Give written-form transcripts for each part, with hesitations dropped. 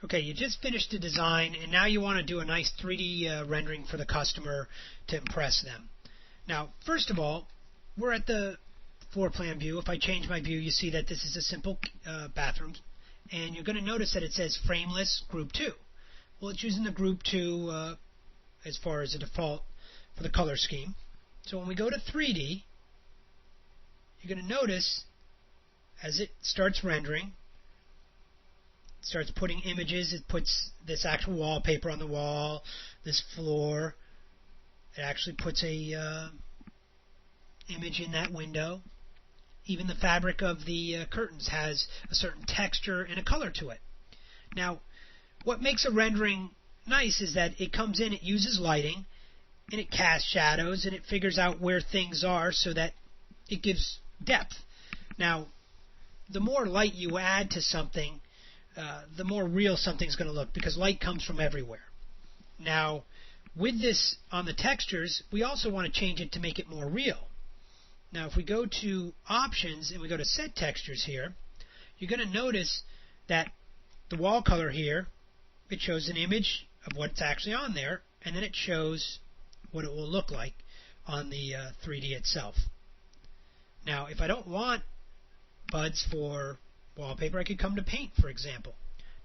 Okay, you just finished the design, and now you want to do a nice 3D rendering for the customer to impress them. Now, first of all, we're at the floor plan view. If I change my view, you see that this is a simple bathroom, and you're going to notice that it says Frameless Group 2. Well, it's using the Group 2 as far as the default for the color scheme. So when we go to 3D, you're going to notice as it starts rendering, it starts putting images. It puts this actual wallpaper on the wall, this floor. It actually puts a image in that window. Even the fabric of the curtains has a certain texture and a color to it. Now, what makes a rendering nice is that it comes in, it uses lighting, and it casts shadows, and it figures out where things are so that it gives depth. Now, the more light you add to something, the more real something's going to look, because light comes from everywhere. Now, with this on the textures, we also want to change it to make it more real. Now, if we go to Options and we go to Set Textures here, you're going to notice that the wall color here, it shows an image of what's actually on there, and then it shows what it will look like on the 3D itself. Now, if I don't want buds for wallpaper, I could come to Paint, for example.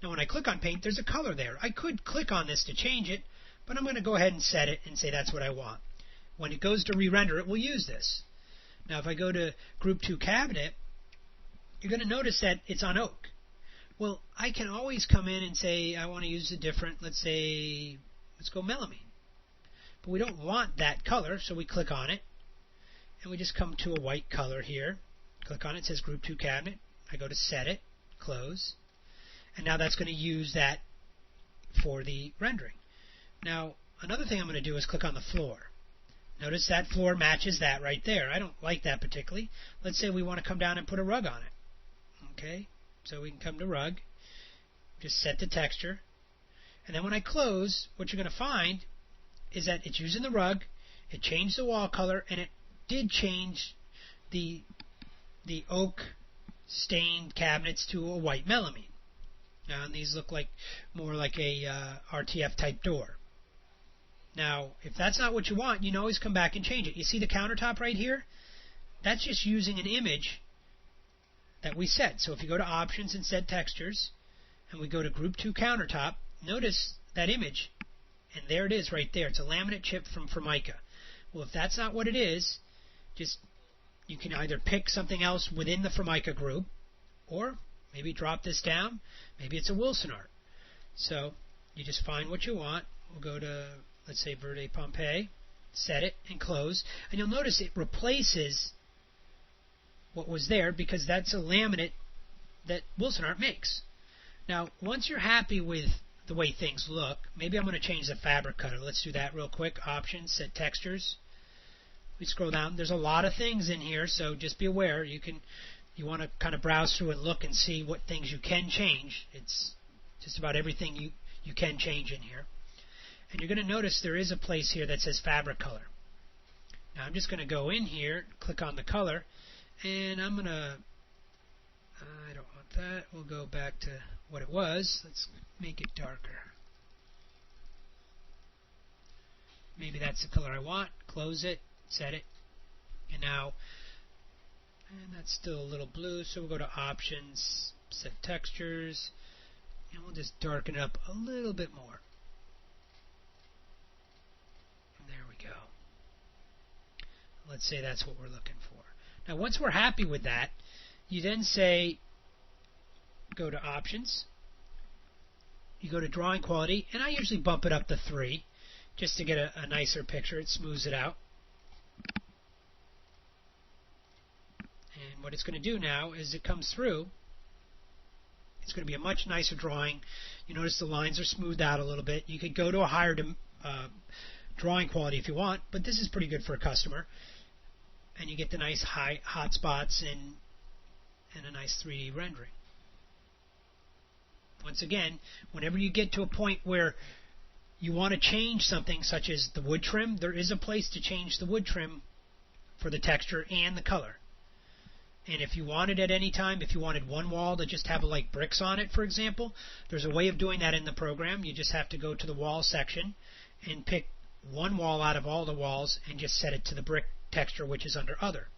Now, when I click on Paint, there's a color there. I could click on this to change it, but I'm going to go ahead and set it and say that's what I want. When it goes to re-render, it will use this. Now, if I go to Group 2 Cabinet, you're going to notice that it's on oak. Well, I can always come in and say I want to use a different, let's go melamine. But we don't want that color, so we click on it, and we just come to a white color here. Click on it, it says Group 2 Cabinet. I go to Set It, Close, and now that's going to use that for the rendering. Now, another thing I'm going to do is click on the floor. Notice that floor matches that right there. I don't like that particularly. Let's say we want to come down and put a rug on it. Okay, so we can come to Rug, just set the texture, and then when I close, what you're going to find is that it's using the rug, it changed the wall color, and it did change the oak stained cabinets to a white melamine. Now, and these look like more like a RTF type door. Now, if that's not what you want, you can always come back and change it. You see the countertop right here? That's just using an image that we set. So if you go to Options and Set Textures, and we go to Group 2 Countertop, notice that image, and there it is right there. It's a laminate chip from Formica. Well, if that's not what it is, you can either pick something else within the Formica group, or maybe drop this down. Maybe it's a Wilson art. So you just find what you want. We'll go to, let's say, Verde Pompeii, set it, and close. And you'll notice it replaces what was there because that's a laminate that Wilson Art makes. Now, once you're happy with the way things look, maybe I'm going to change the fabric color. Let's do that real quick. Options, Set Textures. We scroll down. There's a lot of things in here, so just be aware. You want to kind of browse through and look and see what things you can change. It's just about everything you can change in here. And you're going to notice there is a place here that says Fabric Color. Now I'm just going to go in here, click on the color, and I'm going to, I don't want that. We'll go back to what it was. Let's make it darker. Maybe that's the color I want. Close it, set it, and now, and that's still a little blue, so we'll go to Options, Set Textures, and we'll just darken it up a little bit more. And there we go. Let's say that's what we're looking for. Now, once we're happy with that, you then say, go to Options, you go to Drawing Quality, and I usually bump it up to 3 just to get a nicer picture. It smooths it out. And what it's going to do now is it comes through. It's going to be a much nicer drawing. You notice the lines are smoothed out a little bit. You could go to a higher drawing quality if you want, but this is pretty good for a customer. And you get the nice hot spots and a nice 3D rendering. Once again, whenever you get to a point where you want to change something such as the wood trim, there is a place to change the wood trim for the texture and the color. And if you wanted at any time, if you wanted one wall to just have like bricks on it, for example, there's a way of doing that in the program. You just have to go to the wall section and pick one wall out of all the walls and just set it to the brick texture, which is under other.